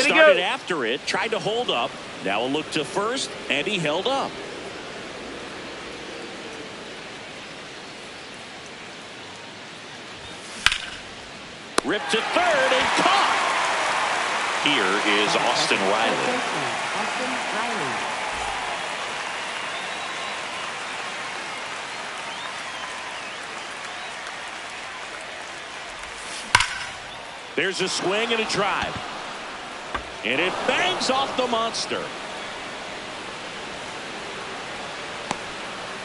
Started after it, tried to hold up. Now a look to first, and he held up. Ripped to third and caught. Here is Austin Riley. There's a swing and a drive. And it bangs off the monster.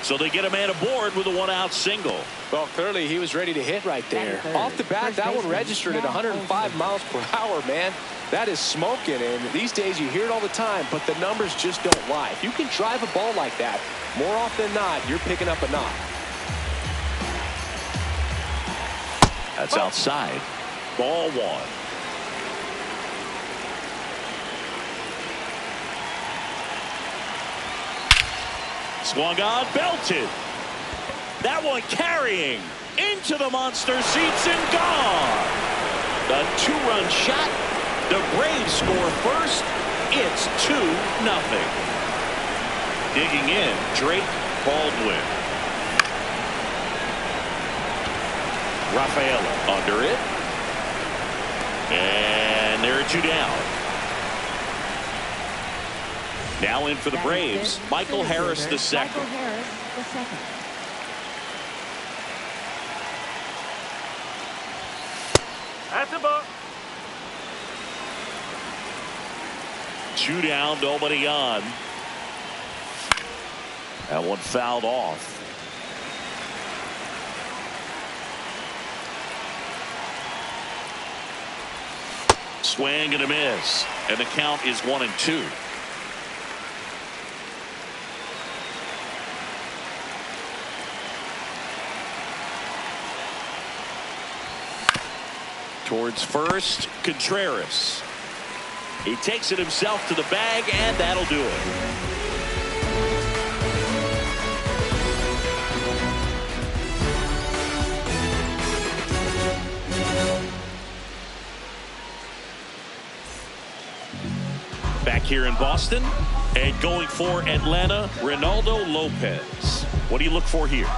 So they get a man aboard with a one-out single. Well, clearly he was ready to hit right there. Off the bat, that one registered at 105 miles per hour, man. That is smoking, and these days you hear it all the time, but the numbers just don't lie. If you can drive a ball like that, more often than not, you're picking up a knock. That's outside. Ball one. Swung on, belted. That one carrying into the monster seats and gone. A two-run shot. The Braves score first. It's 2-0. Digging in, Drake Baldwin. Rafaela under it. And there are two down. Now in for the Braves, Michael Harris the second. That's a ball. Two down, nobody on. That one fouled off. Swing and a miss, and the count is 1-2. Towards first, Contreras. He takes it himself to the bag, and that'll do it. Back here in Boston, and going for Atlanta, Reynaldo Lopez. What do you look for here?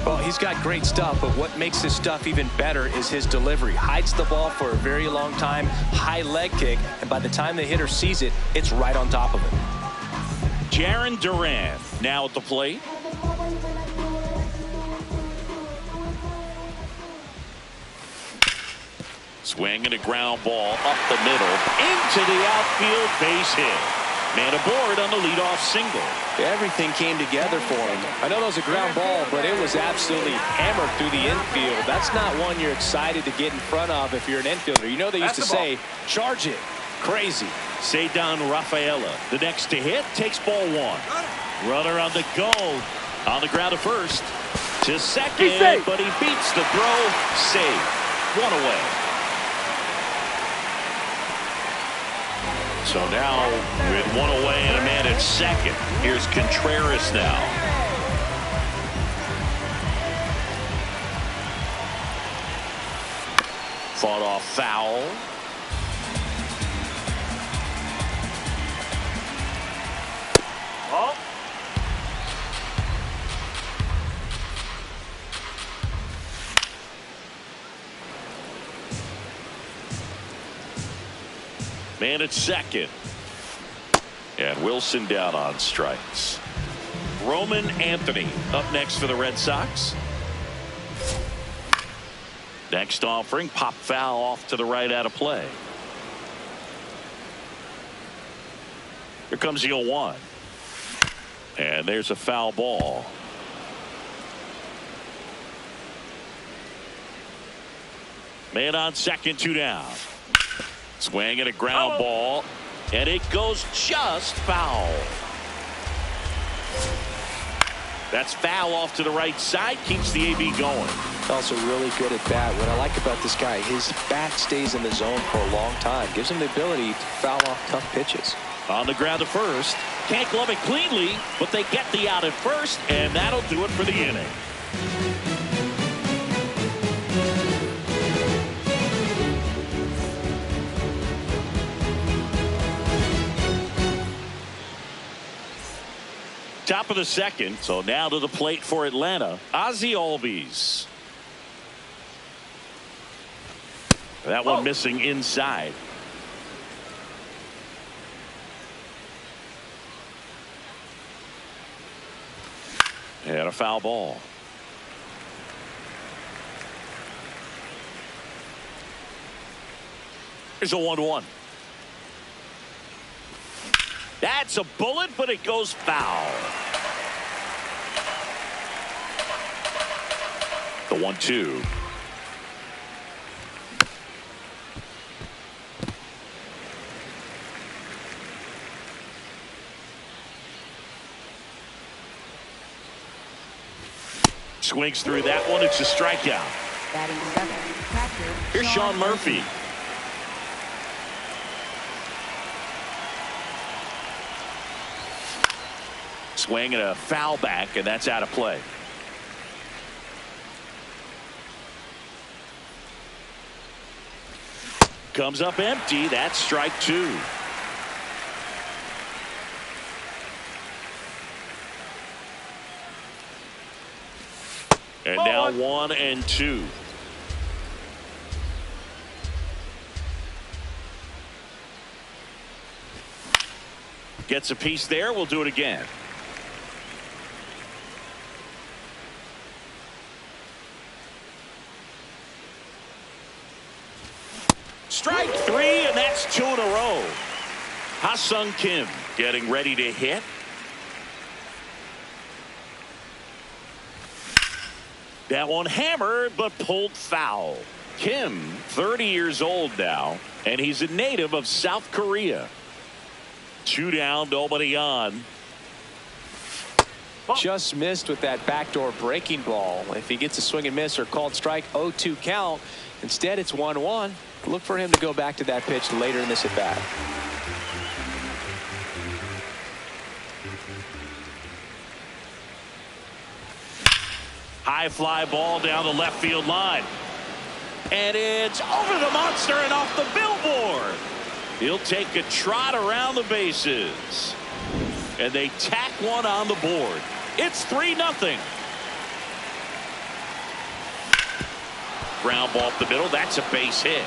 Well, he's got great stuff, but what makes his stuff even better is his delivery. Hides the ball for a very long time, high leg kick, and by the time the hitter sees it, it's right on top of him. Jarren Duran now at the plate. Swing and a ground ball up the middle into the outfield, base hit. Man aboard on the leadoff single. Everything came together for him. I know that was a ground ball, but it was absolutely hammered through the infield. That's not one you're excited to get in front of if you're an infielder. You know they used to say, charge it. Crazy. Ceddanne Rafaela, the next to hit, takes ball one. Runner on the go. On the ground to first. To second, but he beats the throw. Save. One away. So now, with one away and a man at second, here's Contreras now. Fought off foul. Oh. Man at second. And Wilson down on strikes. Roman Anthony up next for the Red Sox. Next offering, pop foul off to the right out of play. Here comes the 0-1. And there's a foul ball. Man on second, two down. Swing and a ground ball, and it goes just foul. That's foul off to the right side, keeps the AB going. Also really good at bat. What I like about this guy, his bat stays in the zone for a long time. Gives him the ability to foul off tough pitches. On the ground to first. Can't glove it cleanly, but they get the out at first, and that'll do it for the inning. Top of the second. So now to the plate for Atlanta, Ozzie Albies. That one missing inside. And a foul ball. Here's a 1-1. That's a bullet, but it goes foul. The 1-2. Swings through that one. It's a strikeout. Batting seventh, catcher, Here's Sean Murphy. Swing and a foul back, and that's out of play. Comes up empty. That's strike two. And now 1-2. Gets a piece there. We'll do it again. Strike three, and that's 2 in a row. Ha-Sung Kim getting ready to hit. That one hammered, but pulled foul. Kim, 30 years old now, and he's a native of South Korea. 2 down, nobody on. Just missed with that backdoor breaking ball. If he gets a swing and miss or called strike, 0-2 count. Instead, it's 1-1. Look for him to go back to that pitch later in this at bat. High fly ball down the left field line. And it's over the monster and off the billboard. He'll take a trot around the bases. And they tack one on the board. It's 3-0. Ground ball up the middle. That's a base hit.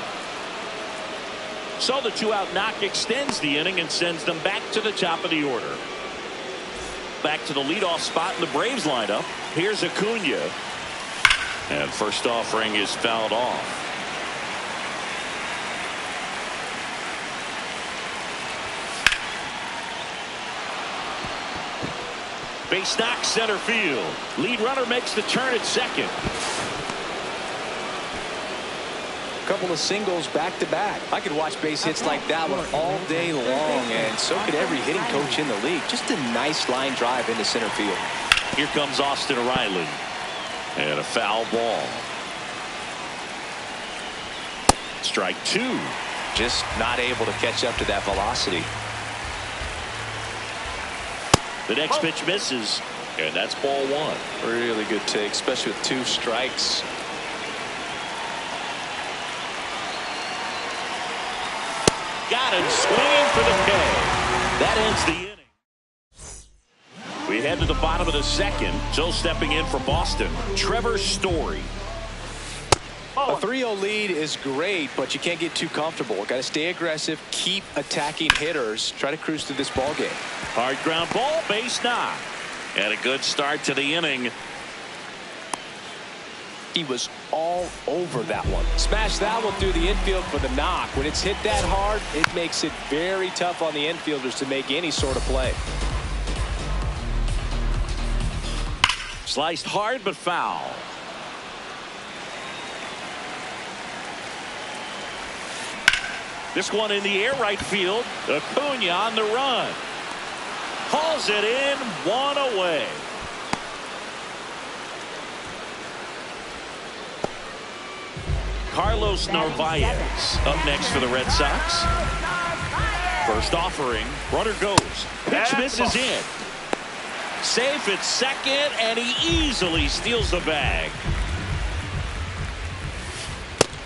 So the 2-out knock extends the inning and sends them back to the top of the order. Back to the leadoff spot in the Braves lineup. Here's Acuna. And first offering is fouled off. Base knock center field. Lead runner makes the turn at second. Couple of singles back to back. I could watch base hits like that one all day long, and so could every hitting coach in the league. Just a nice line drive into center field. Here comes Austin Riley. And a foul ball. Strike two. Just not able to catch up to that velocity. The next pitch misses, and that's ball one. Really good take, especially with 2 strikes. Got him swinging for the K. That ends the inning. We head to the bottom of the second. So stepping in for Boston, Trevor Story. A 3-0 lead is great, but you can't get too comfortable. Got to stay aggressive, keep attacking hitters, try to cruise through this ball game. Hard ground ball, base knock. And a good start to the inning. He was all over that one. Smashed that one through the infield for the knock. When it's hit that hard, it makes it very tough on the infielders to make any sort of play. Sliced hard but foul. This one in the air right field. Acuna on the run. Hauls it in, 1 away. Carlos Narvaez up next for the Red Sox. First offering. Runner goes. Pitch misses in. Safe at second, and he easily steals the bag.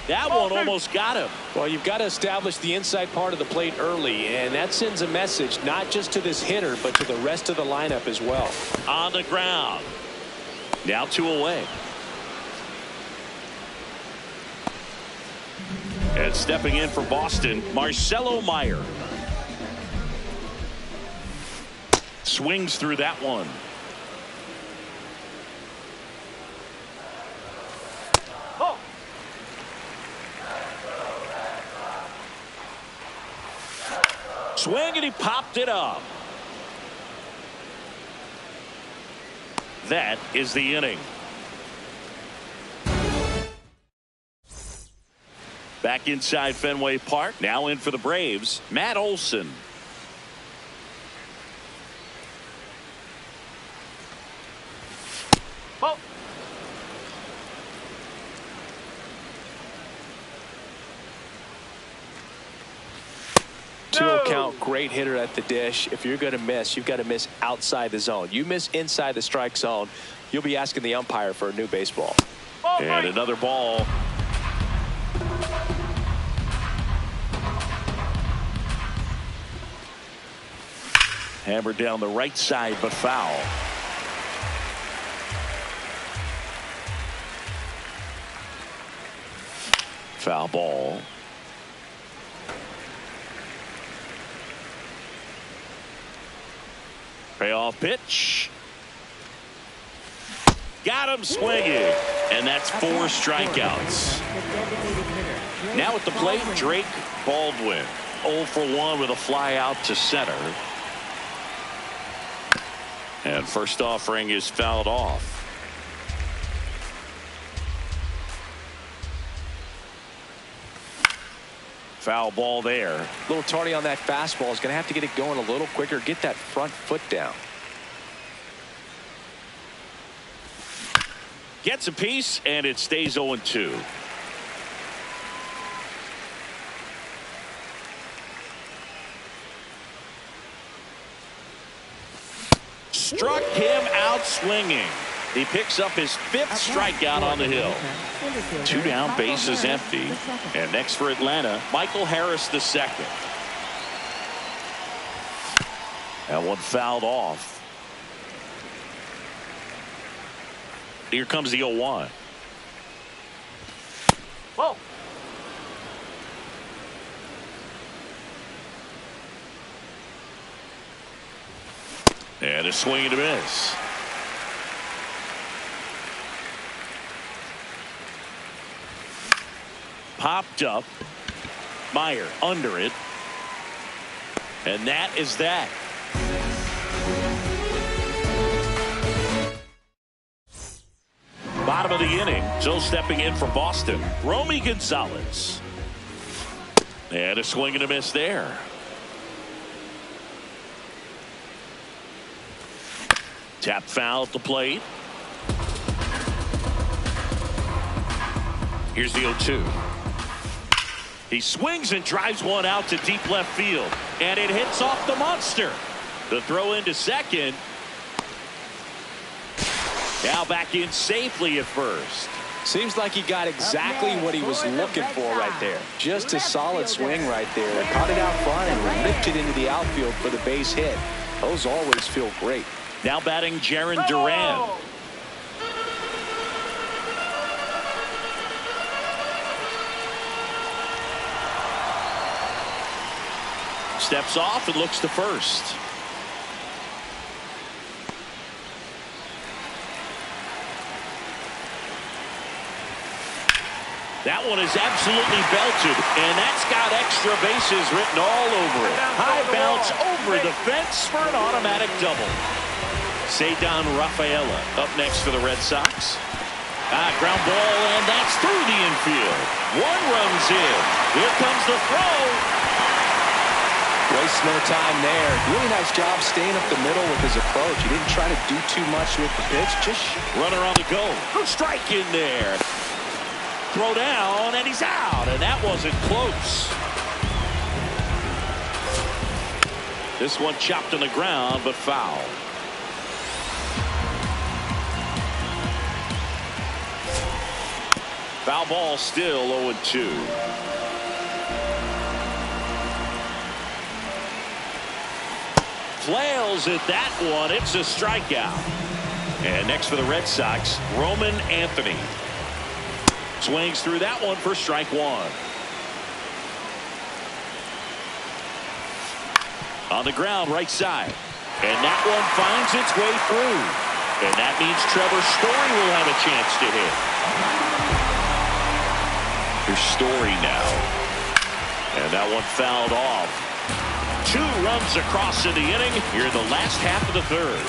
That one almost got him. Well, you've got to establish the inside part of the plate early, and that sends a message not just to this hitter, but to the rest of the lineup as well. On the ground. Now 2 away. And stepping in for Boston, Marcelo Meyer. Swings through that one. Swing, and he popped it up. That is the inning. Back inside Fenway Park. Now in for the Braves, Matt Olson. Oh. 2-0 count, great hitter at the dish. If you're going to miss, you've got to miss outside the zone. You miss inside the strike zone, you'll be asking the umpire for a new baseball. And another ball. Hammered down the right side, but foul. Foul ball. Payoff pitch. Got him swinging. And that's 4 strikeouts. Now at the plate, Drake Baldwin. 0 for 1 with a fly out to center. And first offering is fouled off. Foul ball there. A little tardy on that fastball. Is going to have to get it going a little quicker. Get that front foot down. Gets a piece, and it stays 0-2. Struck him out swinging. He picks up his 5th strikeout on the hill. 2 down, bases empty. And next for Atlanta, Michael Harris II. That one fouled off. Here comes the 0-1. Whoa. And a swing and a miss. Popped up. Meyer under it. And that is that. Bottom of the inning. Still stepping in for Boston, Romy Gonzalez. And a swing and a miss there. Tap foul at the plate. Here's the 0-2. He swings and drives one out to deep left field. And it hits off the monster. The throw into second. Now back in safely at first. Seems like he got exactly what he was looking for right there. Just a solid swing right there. Caught it out front and ripped it into the outfield for the base hit. Those always feel great. Now batting Jarren Duran. Steps off and looks to first. That one is absolutely belted, and that's got extra bases written all over it. High bounce over the fence for an automatic double. Ceddanne Rafaela up next for the Red Sox. Ground ball, and that's through the infield. 1 runs in. Here comes the throw. Wastes no time there. Really nice job staying up the middle with his approach. He didn't try to do too much with the pitch. Just runner on the go. Strike in there. Throw down, and he's out, and that wasn't close. This one chopped on the ground, but foul. Foul ball, still 0-2. Flails at that one. It's a strikeout. And next for the Red Sox, Roman Anthony. Swings through that one for strike one. On the ground, right side. And that one finds its way through. And that means Trevor Story will have a chance to hit. Here's Story now. And that one fouled off. 2 runs across in the inning. Here in the last half of the third.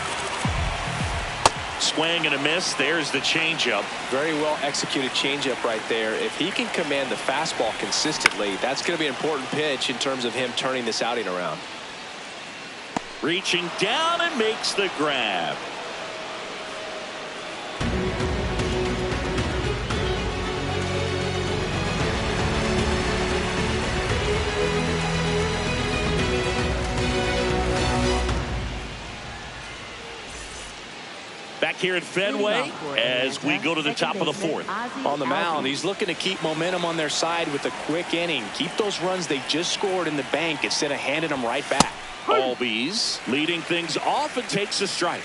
Swing and a miss. There's the changeup. Very well executed changeup right there. If he can command the fastball consistently, that's going to be an important pitch in terms of him turning this outing around. Reaching down and makes the grab. Back here at Fenway as we go to the top of the fourth. On the mound, he's looking to keep momentum on their side with a quick inning. Keep those runs they just scored in the bank instead of handing them right back. Albies leading things off and takes a strike.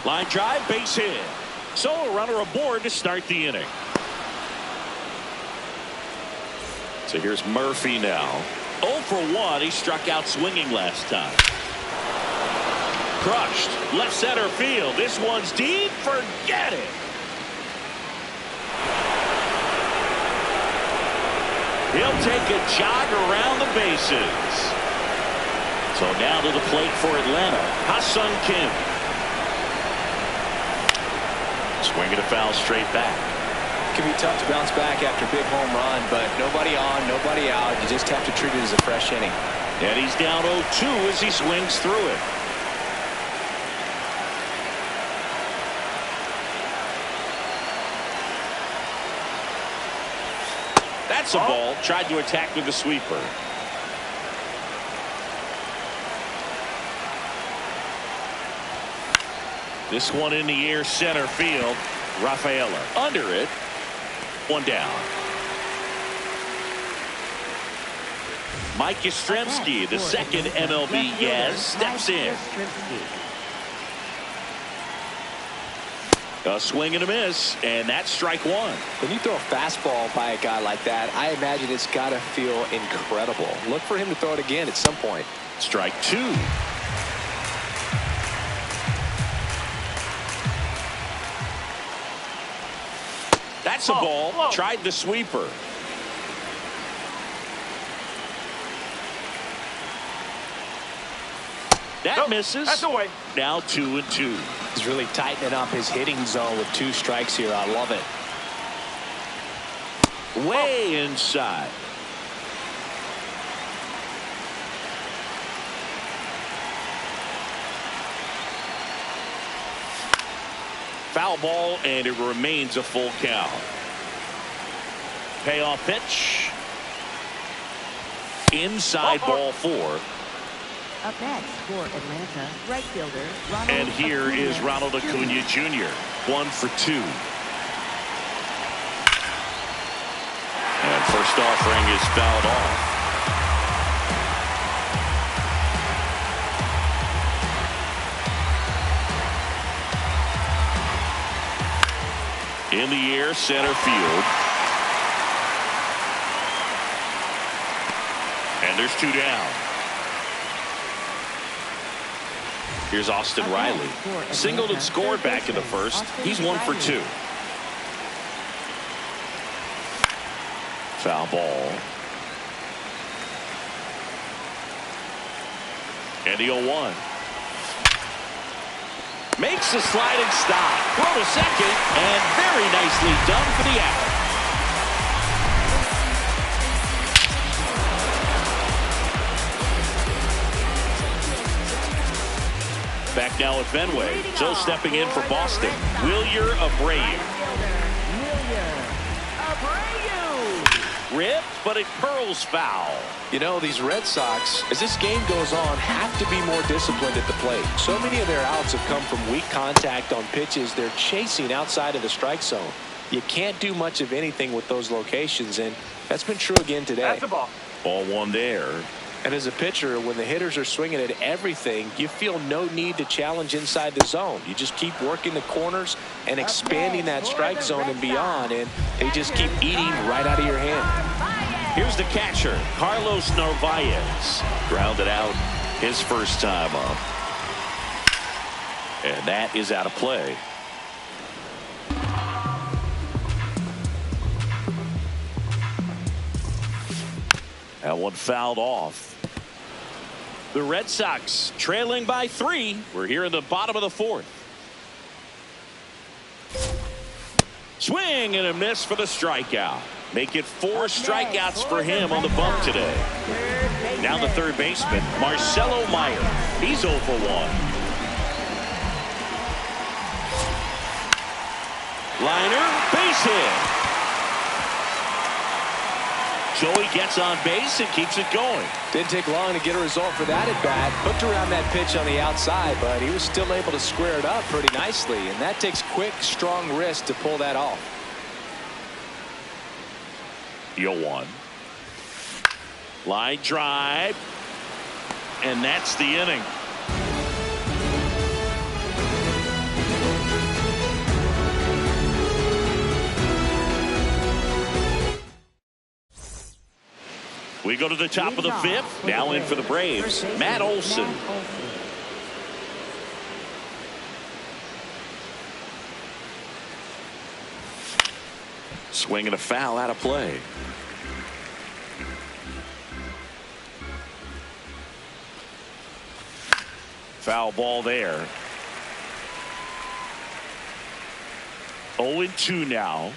Line drive, base hit. So a runner aboard to start the inning. So here's Murphy now. 0 for 1. He struck out swinging last time. Crushed. Left center field. This one's deep. Forget it. He'll take a jog around the bases. So now to the plate for Atlanta, Ha-Sung Kim. Swinging a foul straight back. It can be tough to bounce back after a big home run, but nobody on, nobody out. You just have to treat it as a fresh inning. And he's down 0-2 as he swings through it. That's a ball. Tried to attack with the sweeper. This one in the air, center field. Rafaela under it. One down. Mike Yastrzemski, the second MLB Yaz, steps in. A swing and a miss, and that's strike one. When you throw a fastball by a guy like that, I imagine it's got to feel incredible. Look for him to throw it again at some point. Strike two. That's a ball. Whoa. Tried the sweeper. That misses. That's away. Now 2-2. He's really tightening up his hitting zone with 2 strikes here. I love it. Way inside. Foul ball, and it remains a full count. Payoff pitch. Inside ball 4. Up next for Atlanta, right fielder Ronald And here Acuna is Ronald Acuna Jr. 1 for 2. And first offering is fouled off. In the air, center field. And there's 2 down. Here's Austin Riley. Singled and scored back in the first. He's 1 for 2. Foul ball. And the 0-1. Makes a sliding stop. Throw to second, and very nicely done for the out. Back now at Fenway. So stepping in for Boston, Wilyer Abreu. ripped, but it curls foul. You know, these Red Sox, as this game goes on, have to be more disciplined at the plate. So many of their outs have come from weak contact on pitches they're chasing outside of the strike zone. You can't do much of anything with those locations, and that's been true again today. That's a ball. Ball one there. And as a pitcher, when the hitters are swinging at everything, you feel no need to challenge inside the zone. You just keep working the corners and expanding that strike zone and beyond, and they just keep eating right out of your hand. Here's the catcher, Carlos Narvaez. Grounded out his first time up. And that is out of play. That one fouled off. The Red Sox trailing by 3. We're here in the bottom of the 4th. Swing and a miss for the strikeout. Make it 4 strikeouts for him on the bump today. Now the third baseman, Marcelo Meyer. He's 0 for 1. Liner, base hit. Joey gets on base and keeps it going. Didn't take long to get a result for that at bat. Hooked around that pitch on the outside, but he was still able to square it up pretty nicely, and that takes quick, strong wrist to pull that off. 0-1. Line drive, and that's the inning. We go to the top of the 5th. Now in for the Braves, Matt Olson. Swing and a foul out of play. Foul ball there. 0-2 now.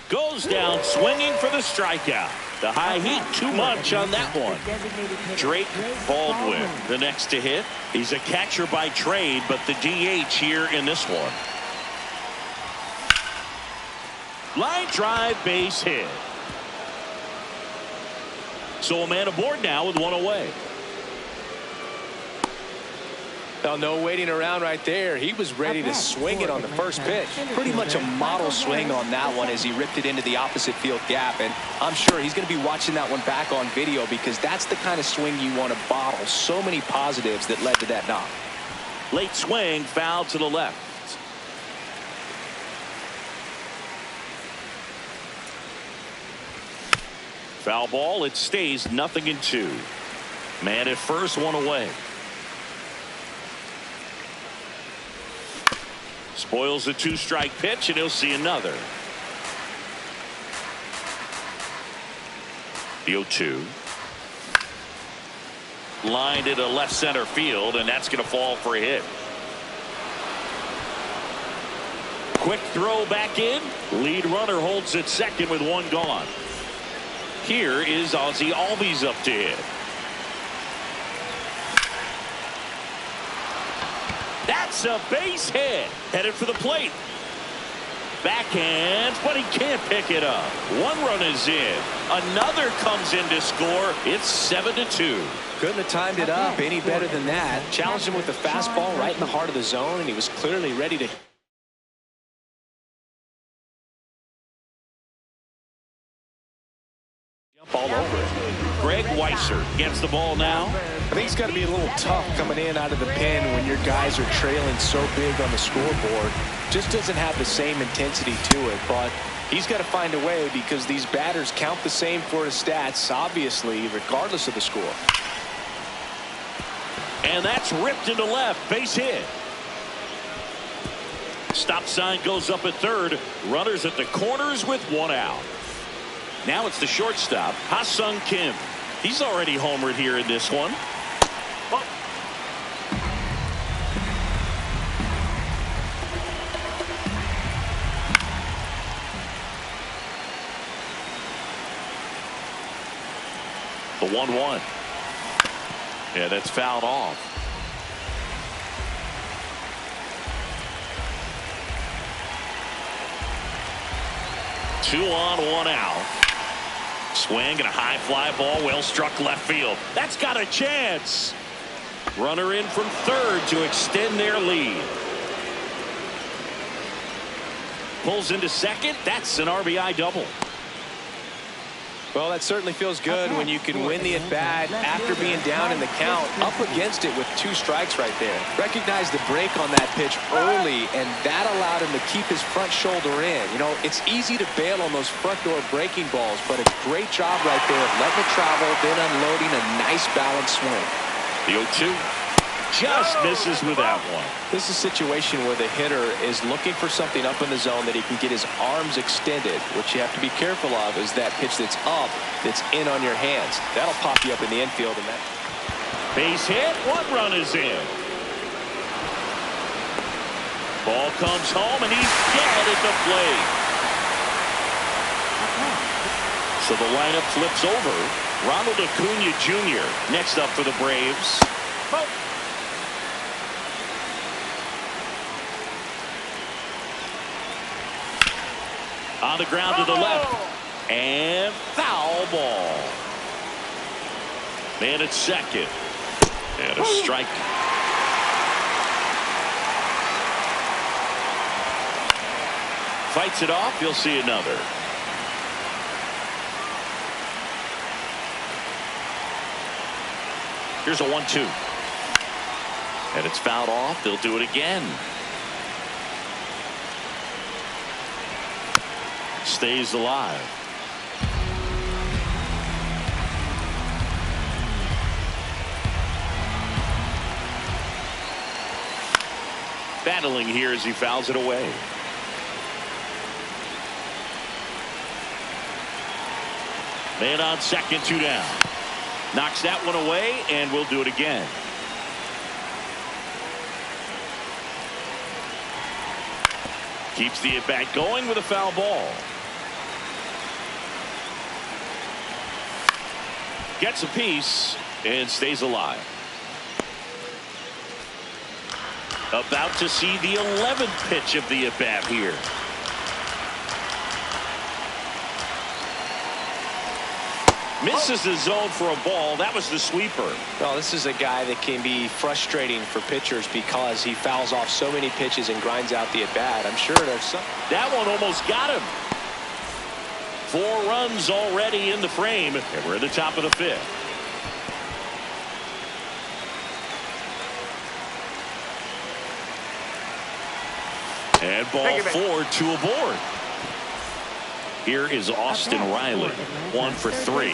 Goes down swinging for the strikeout. The high heat too much on that one. Drake Baldwin the next to hit. He's a catcher by trade, but the DH here in this one. Line drive, base hit. So a man aboard now with 1 away. Well, no waiting around right there. He was ready to swing it on the first pitch. Pretty much a model swing on that one as he ripped it into the opposite field gap. And I'm sure he's going to be watching that one back on video because that's the kind of swing you want to bottle. So many positives that led to that knock. Late swing, foul to the left. Foul ball, it stays 0-2. Man at first, 1 away. Spoils the 2-strike pitch, and he'll see another. The 0-2. Lined into left center field, and that's going to fall for a hit. Quick throw back in. Lead runner holds at second with 1 gone. Here is Ozzie Albies up to hit. That's a base hit. Headed for the plate. Backhand, but he can't pick it up. 1 run is in. Another comes in to score. It's 7-2. Couldn't have timed it up any better than that. Challenged him with the fastball right in the heart of the zone, and he was clearly ready to jump all over it. Greg Weisser gets the ball now. I think it's got to be a little tough coming in out of the pen when your guys are trailing so big on the scoreboard. Just doesn't have the same intensity to it, but he's got to find a way because these batters count the same for his stats, obviously, regardless of the score. And that's ripped into left. Base hit. Stop sign goes up at third. Runners at the corners with 1 out. Now it's the shortstop, Ha-Sung Kim. He's already homered here in this one. Oh. The 1-1. Yeah, that's fouled off. 2 on, 1 out. Swing and a high fly ball, well struck left field. That's got a chance. Runner in from third to extend their lead. Pulls into second. That's an RBI double. Well, that certainly feels good when you can win the at-bat after being down in the count, up against it with 2 strikes right there. Recognized the break on that pitch early, and that allowed him to keep his front shoulder in. You know, it's easy to bail on those front door breaking balls, but a great job right there of letting it travel, then unloading a nice balanced swing. The 0-2 just misses with that one. This is a situation where the hitter is looking for something up in the zone that he can get his arms extended. What you have to be careful of is that pitch that's up, that's in on your hands. That'll pop you up in the infield. And that base hit. 1 run is in. Ball comes home, and he's dead at the plate. So the lineup flips over. Ronald Acuna Jr. next up for the Braves. On the ground to the left. And foul ball. Man at second. And a strike. Fights it off. You'll see another. Here's a 1-2. And it's fouled off. They'll do it again. Stays alive. Battling here as he fouls it away. Man on second, 2 down. Knocks that one away, and we'll do it again. Keeps the at-bat going with a foul ball. Gets a piece and stays alive. About to see the 11th pitch of the at-bat here. Misses the zone for a ball. That was the sweeper. Well, this is a guy that can be frustrating for pitchers because he fouls off so many pitches and grinds out the at-bat. I'm sure there's some. That one almost got him. 4 runs already in the frame, and we're at the top of the 5th. And ball 4, 2 aboard. Here is Austin Riley, 1 for 3.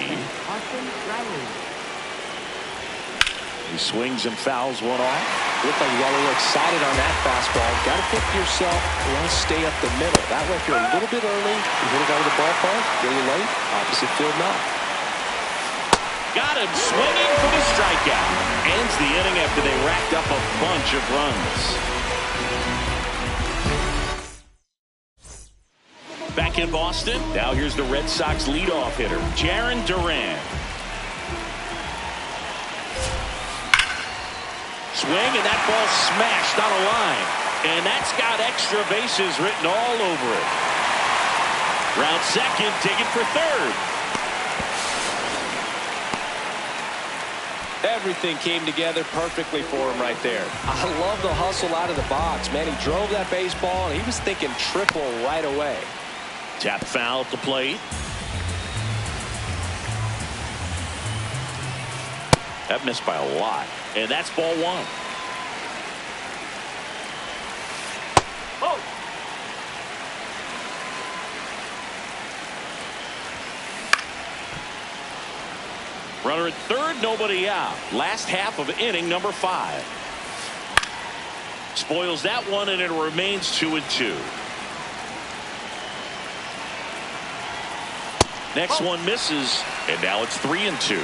He swings and fouls one off. Look like you got a little excited on that fastball. Got to think to yourself, you want to stay up the middle. That way, if you're a little bit early, you hit it out of the ballpark, really late, opposite field now. Got him swinging for the strikeout. Ends the inning after they racked up a bunch of runs. Back in Boston, now here's the Red Sox leadoff hitter, Jarren Duran. Swing, and that ball smashed on a line. And that's got extra bases written all over it. Round second, digging for third. Everything came together perfectly for him right there. I love the hustle out of the box, man. He drove that baseball, and he was thinking triple right away. Tap foul at the plate. That missed by a lot. And that's ball 1. Oh. Runner at third, nobody out. Last half of inning number 5. Spoils that one, and it remains 2-2. Next one misses, and now it's 3-2.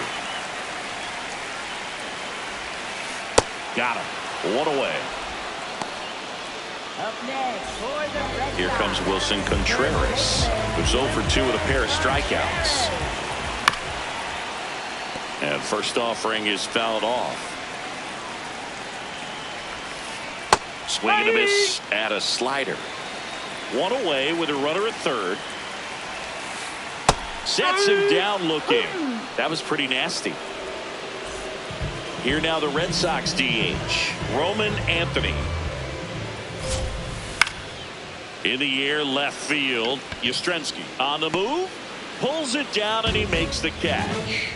Got him. 1 away. Up next for the Redsox. Here comes Wilson Contreras, who's 0 for 2 with a pair of strikeouts. And first offering is fouled off. Swing and a miss at a slider. 1 away with a runner at third. Sets him down looking. That was pretty nasty. Here now the Red Sox DH, Roman Anthony. In the air, left field, Yastrzemski on the move, pulls it down, and he makes the catch.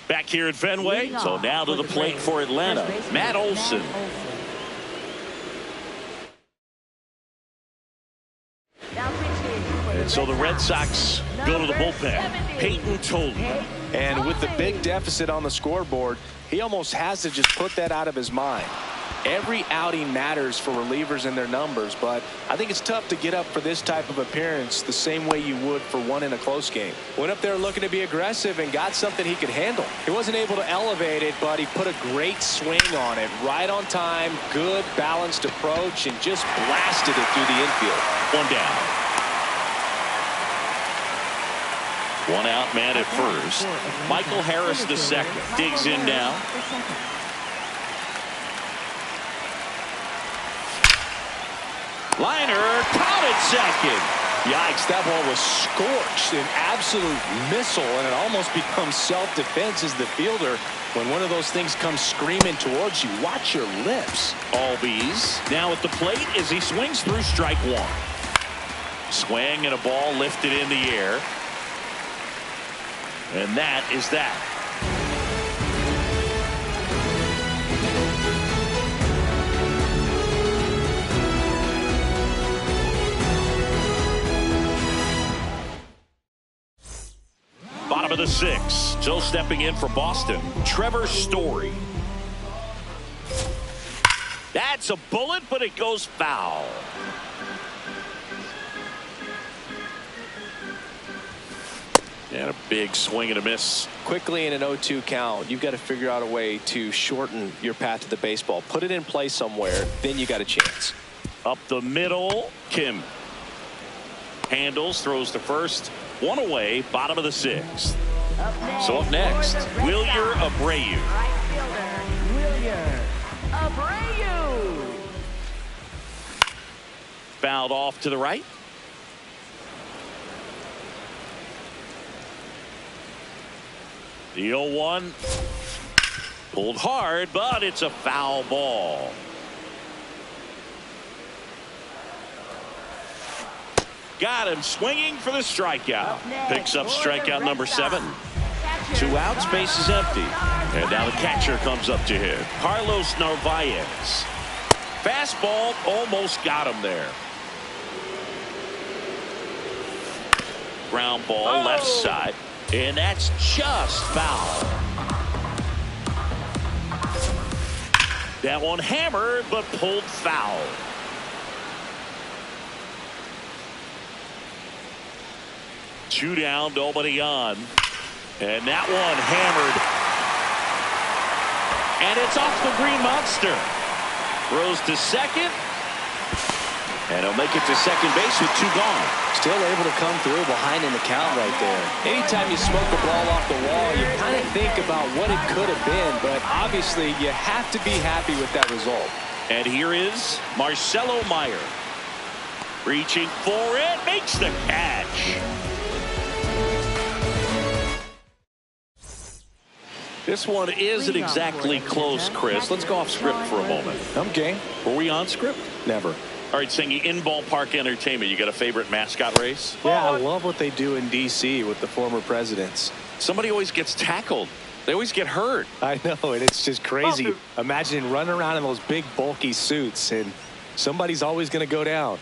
Back here at Fenway, so now to the plate for Atlanta, Matt Olson. And so the Red Sox go to the bullpen. Peyton Tolley. And with the big deficit on the scoreboard, he almost has to just put that out of his mind. Every outing matters for relievers and their numbers, but I think it's tough to get up for this type of appearance the same way you would for one in a close game. Went up there looking to be aggressive and got something he could handle. He wasn't able to elevate it, but he put a great swing on it. Right on time, good balanced approach, and just blasted it through the infield. One down. One out man at first. Michael Harris the second. Digs in now. Liner caught at second. Yikes, that ball was scorched, an absolute missile, and it almost becomes self-defense as the fielder. When one of those things comes screaming towards you, watch your lips. Albies now at the plate as he swings through strike one. Swing and a ball lifted in the air. And that is that. Bottom of the sixth. Still stepping in for Boston, Trevor Story. That's a bullet, but it goes foul. And a big swing and a miss. Quickly in an 0-2 count, you've got to figure out a way to shorten your path to the baseball. Put it in play somewhere, then you got a chance. Up the middle, Kim handles, throws to first. One away, bottom of the sixth. So up next, Wilyer Abreu. Right fielder, Wilyer Abreu. Fouled off to the right. The 0-1 pulled hard, but it's a foul ball. Got him swinging for the strikeout. Picks up strikeout number 7. 2 outs, base is empty. And now the catcher comes up to him, Carlos Narvaez. Fastball almost got him there. Ground ball left side. And that's just foul. That one hammered, but pulled foul. Two down, nobody on. And that one hammered. And it's off the Green Monster. Throws to second. And he'll make it to second base with 2 gone. Still able to come through behind in the count right there. Anytime you smoke a ball off the wall, you kind of think about what it could have been, but obviously you have to be happy with that result. And here is Marcelo Meyer. Reaching for it, makes the catch. This one isn't exactly close, Chris. Let's go off script for a moment. I'm game. Were we on script? Never. All right, Singy, in ballpark entertainment, you got a favorite mascot race? Yeah, I love what they do in D.C. with the former presidents. Somebody always gets tackled. They always get hurt. I know, and it's just crazy. Imagine running around in those big, bulky suits, and somebody's always going to go down.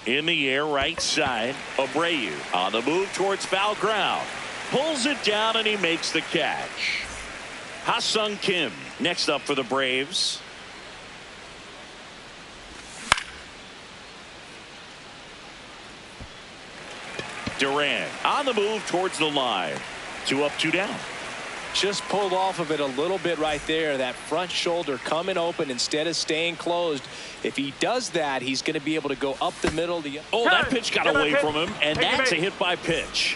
In the air, right side, Abreu on the move towards foul ground. Pulls it down, and he makes the catch. Ha-Sung Kim next up for the Braves. Duran on the move towards the line. 2 up, 2 down. Just pulled off of it a little bit right there. That front shoulder coming open instead of staying closed. If he does that, he's going to be able to go up the middle. Oh, that pitch got away from him, and that's a hit by pitch.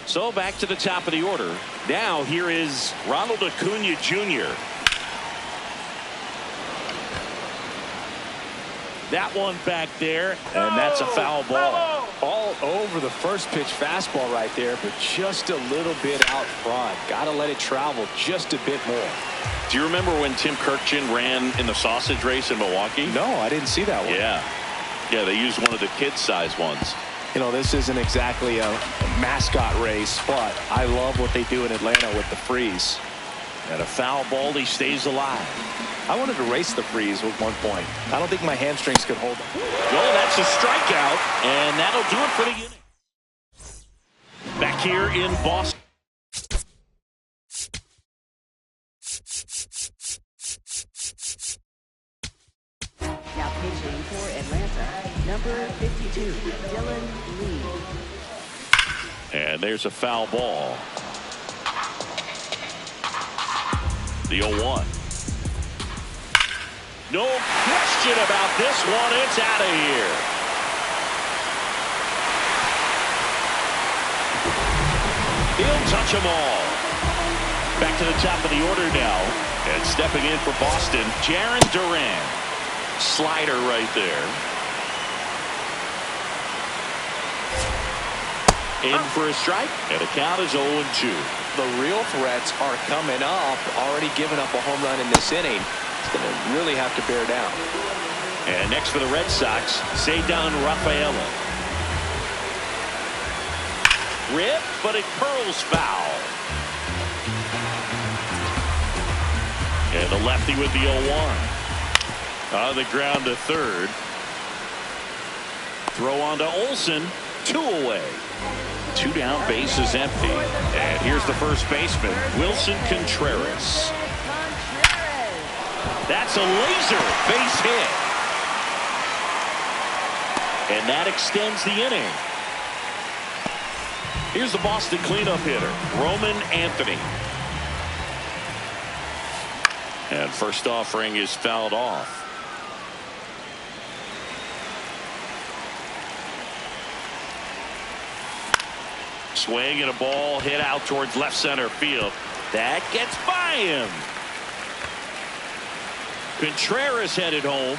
So back to the top of the order. Now here is Ronald Acuna Jr. That one back there, and that's a foul ball. All over the first pitch fastball right there, but just a little bit out front. Got to let it travel just a bit more. Do you remember when Tim Kirkjian ran in the sausage race in Milwaukee? No, I didn't see that one. Yeah, they used one of the kid-sized ones. You know, this isn't exactly a mascot race, but I love what they do in Atlanta with the freeze. And a foul ball, he stays alive. I wanted to race the freeze at one point. I don't think my hamstrings could hold it. Oh, that's a strikeout, and that'll do it for the inning. Back here in Boston. Now pitching for Atlanta, number 52, Dylan Lee. And there's a foul ball. The 0-1. No question about this one. It's out of here. He'll touch them all. Back to the top of the order now. And stepping in for Boston, Jarren Duran. Slider right there. In for a strike, and the count is 0-2. The real threats are coming up. Already giving up a home run in this inning. It's going to really have to bear down. And next for the Red Sox, Ceddanne Rafaela. Rip, but it curls foul. And the lefty with the 0-1. On the ground to third. Throw on to Olsen. 2 away. 2 down, base is empty. And here's the first baseman, Wilson Contreras. That's a laser base hit. And that extends the inning. Here's the Boston cleanup hitter, Roman Anthony. And first offering is fouled off. Swing and a ball hit out towards left center field. That gets by him. Contreras headed home.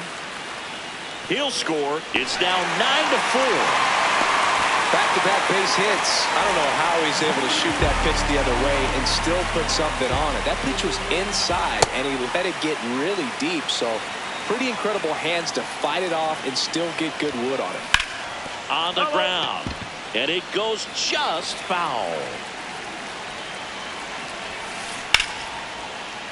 He'll score. It's now 9-4. Back-to-back base hits. I don't know how he's able to shoot that pitch the other way and still put something on it. That pitch was inside, and he let it get really deep. So pretty incredible hands to fight it off and still get good wood on it. On the ground. And it goes just foul.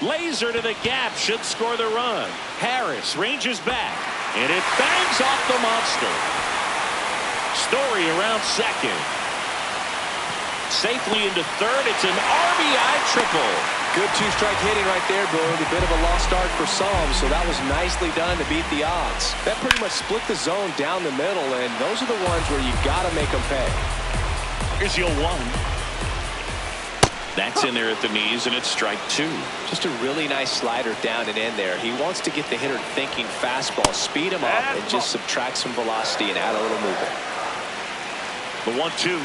Laser to the gap should score the run. Harris ranges back. And it bangs off the monster. Story around second. Safely into third. It's an RBI triple. Good 2-strike hitting right there, Bill. A bit of a lost start for some, so that was nicely done to beat the odds. That pretty much split the zone down the middle, and those are the ones where you got to make them pay. Here's the 0-1. That's in there at the knees, and it's strike 2. Just a really nice slider down and in there. He wants to get the hitter thinking fastball, speed him up, and just subtract some velocity and add a little movement. The 1-2.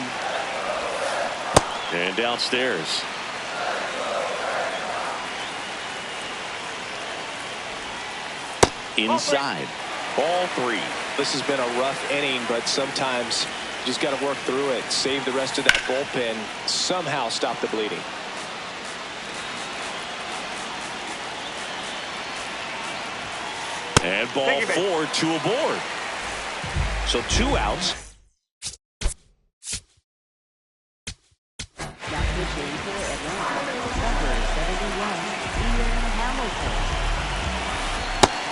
And downstairs. Inside. Ball 3. This has been a rough inning, but sometimes you just got to work through it, save the rest of that bullpen, somehow stop the bleeding. And ball 4, 2 aboard. So 2 outs. Now pitching for Atlanta, number 71, Ian Hamilton.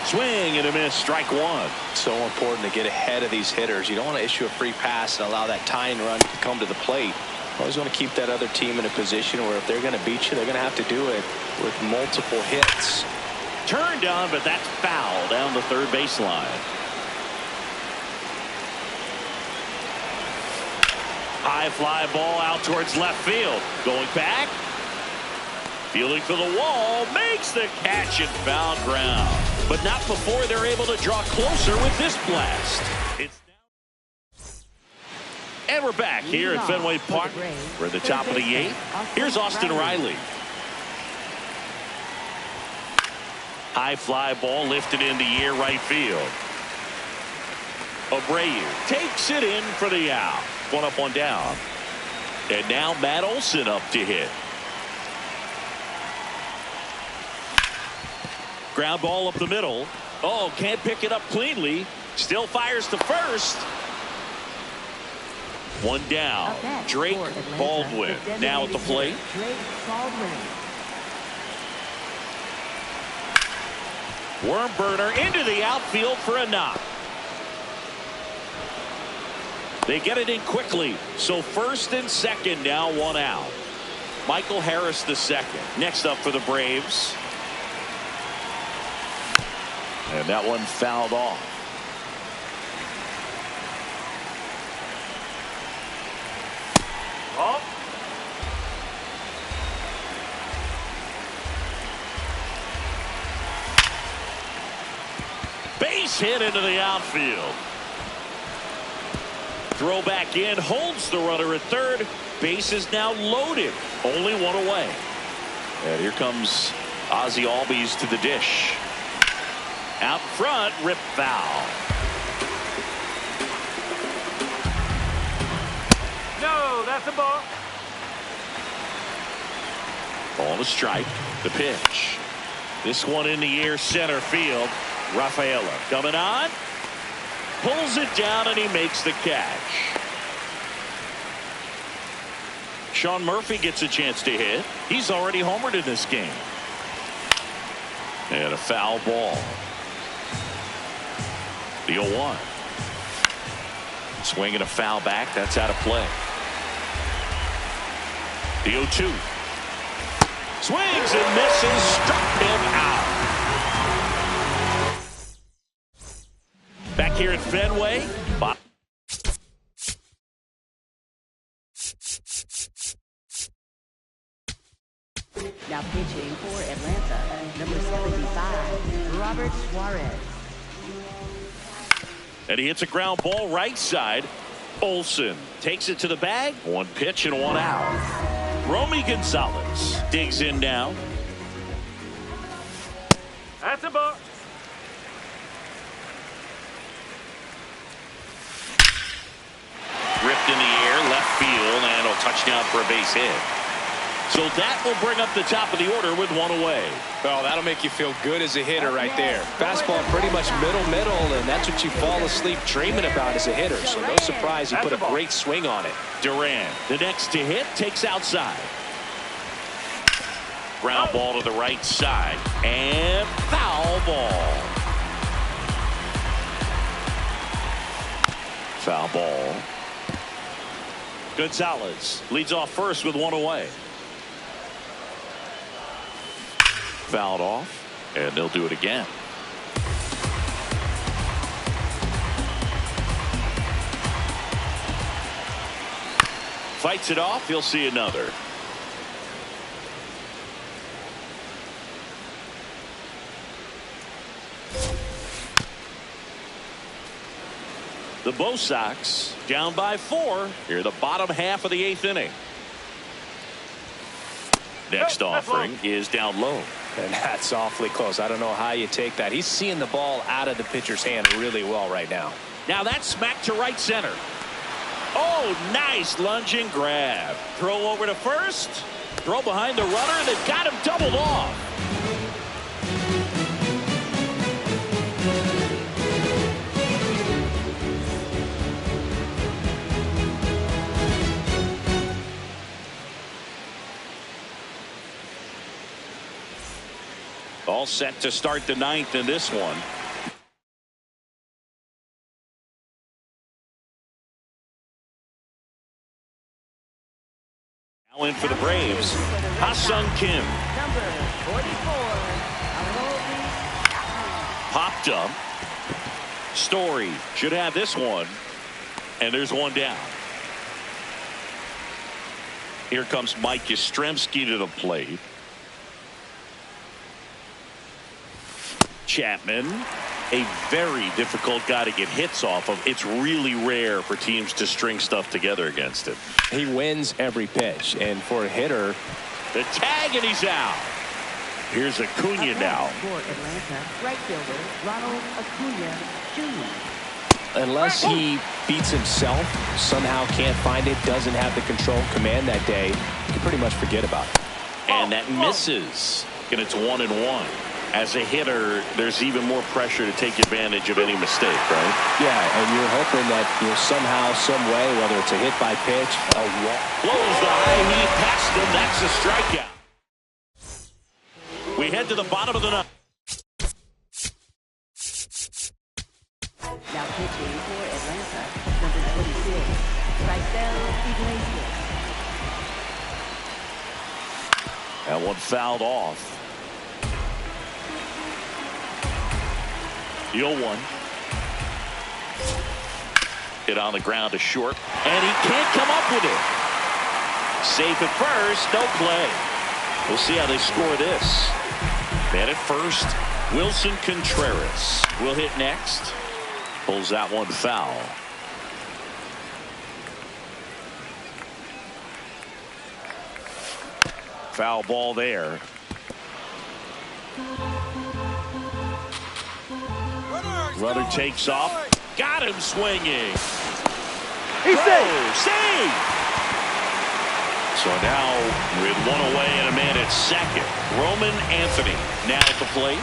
Swing and a miss, strike 1. So important to get ahead of these hitters. You don't want to issue a free pass and allow that tying run to come to the plate. Always want to keep that other team in a position where if they're going to beat you, they're going to have to do it with multiple hits. Turned on, but that's foul down the third baseline. High fly ball out towards left field. Going back. Fielding for the wall, makes the catch and foul ground. But not before they're able to draw closer with this blast. And we're back here at Fenway Park. We're at the top of the 8th. Here's Austin Riley. High fly ball lifted in the air right field. Abreu takes it in for the out. One up, one down. And now Matt Olson up to hit. Ground ball up the middle. Oh, can't pick it up cleanly. Still fires to first. One down. Drake Baldwin now at the plate. Worm burner into the outfield for a knock. They get it in quickly. So first and second now, one out. Michael Harris the second. Next up for the Braves. And that one fouled off. Oh. Base hit into the outfield. Throw back in, holds the runner at third. Base is now loaded. Only one away. And here comes Ozzie Albies to the dish. Out front, rip foul. No, that's a ball. Ball to strike. The pitch. This one in the air, center field. Rafaela coming on. Pulls it down and he makes the catch. Sean Murphy gets a chance to hit. He's already homered in this game. And a foul ball. The 0-1. Swing and a foul back. That's out of play. The 0-2. Swings and misses. Struck him out. Back here at Fenway. Now pitching for Atlanta, number 75, Robert Suarez. And he hits a ground ball right side. Olson takes it to the bag. One pitch and one out. Romy Gonzalez digs in now. That's a ball. Ripped in the air, left field, and a touchdown for a base hit. So that will bring up the top of the order with one away. Well, that'll make you feel good as a hitter right there. Fastball pretty much middle, and that's what you fall asleep dreaming about as a hitter. So no surprise he put a great swing on it. Duran, the next to hit, takes outside. Ground ball to the right side. And foul ball. Foul ball. Gonzalez leads off first with one away. Fouled off, and they'll do it again. Fights it off. He'll see another. The Bo Sox down by 4 here the bottom half of the 8th inning. Next offering is down low. And that's awfully close. I don't know how you take that. He's seeing the ball out of the pitcher's hand really well right now. Now that's smacked to right center. Oh, nice lunge and grab. Throw over to first. Throw behind the runner, and they've got him doubled off. All set to start the 9th in this one. Now in for the Braves, Ha-Sung Kim. Number 44, Popped up. Story should have this one. And there's one down. Here comes Mike Yastrzemski to the plate. Chapman, a very difficult guy to get hits off of. It's really rare for teams to string stuff together against him. He wins every pitch, and for a hitter, the tag, and he's out. Here's Acuna now. For Atlanta, right fielder Ronald Acuna Jr. Unless he beats himself, somehow can't find it, doesn't have the control command that day, you can pretty much forget about it. And that misses, and it's 1-1. As a hitter, there's even more pressure to take advantage of any mistake, right? Yeah, and you're hoping that somehow, some way, whether it's a hit by pitch, a walk. Blows the high heat past him. That's a strikeout. We head to the bottom of the ninth. Now pitching for Atlanta, number 26, Raisel Iglesias. That one fouled off. The 0-1. Hit on the ground to short, and he can't come up with it. Safe at first, no play. We'll see how they score this. Man at first, Wilson Contreras will hit next. Pulls that one foul. Foul ball there. Runner takes off. Got him swinging. He's safe. Save. So now with one away and a man at second, Roman Anthony now at the plate.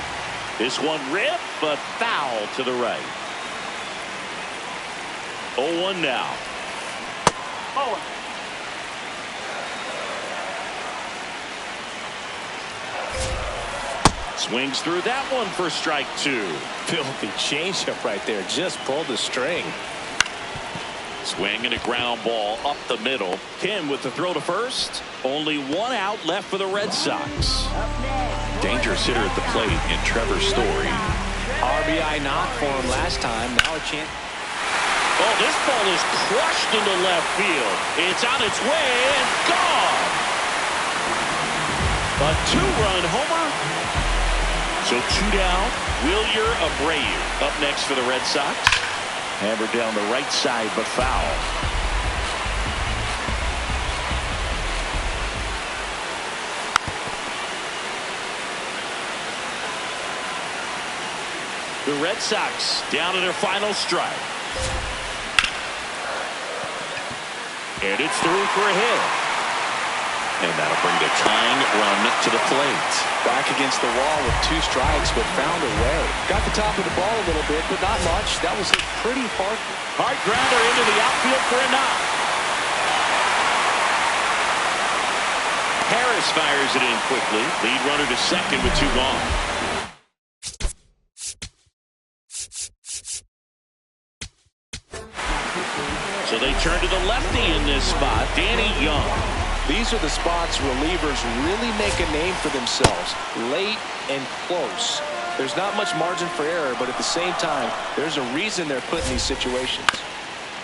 This one ripped, but foul to the right. 0-1 now. Swings through that one for strike two. Filthy changeup right there. Just pulled the string. Swing and a ground ball up the middle. Kim with the throw to first. Only one out left for the Red Sox. Dangerous hitter at the plate in Trevor Story. RBI knock for him last time. Now a chance. Oh, this ball is crushed into left field. It's on its way and gone. A two-run homer. So two down. Wilyer Abreu up next for the Red Sox. Hammered down the right side, but foul. The Red Sox down to their final strike. And it's through for a hit. And that'll bring the tying run to the plate. Back against the wall with two strikes, but found a way. Got the top of the ball a little bit, but not much. That was hit pretty hard. Hard grounder into the outfield for a knock. Harris fires it in quickly. Lead runner to second with two gone. So they turn to the lefty in this spot, Danny Young. These are the spots relievers really make a name for themselves. Late and close. There's not much margin for error, but at the same time, there's a reason they're put in these situations.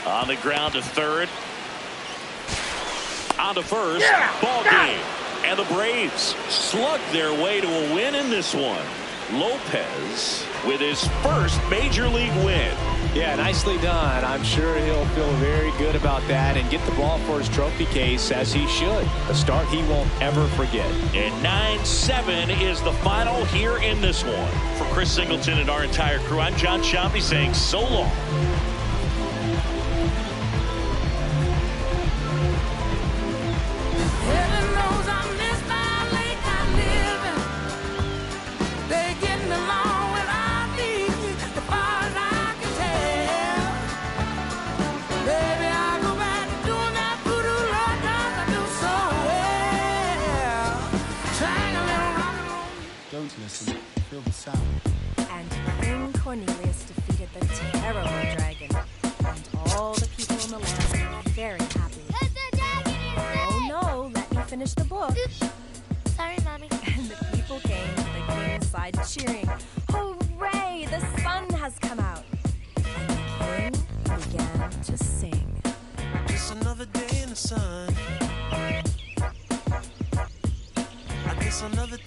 On the ground to third. On to first. Yeah, ball game. And the Braves slug their way to a win in this one. Lopez with his first major league win. Yeah, nicely done. I'm sure he'll feel very good about that and get the ball for his trophy case, as he should. A start he won't ever forget. And 9-7 is the final here in this one. For Chris Singleton and our entire crew, I'm John Sciambi saying so long. Listen, feel the sound. And King Cornelius defeated the terrible dragon. And all the people in the land were very happy. Oh no, let me finish the book. Oops. Sorry, Mommy. And the people came to the king's side cheering. Hooray, the sun has come out. And the king began to sing. Just another day in the sun. I guess another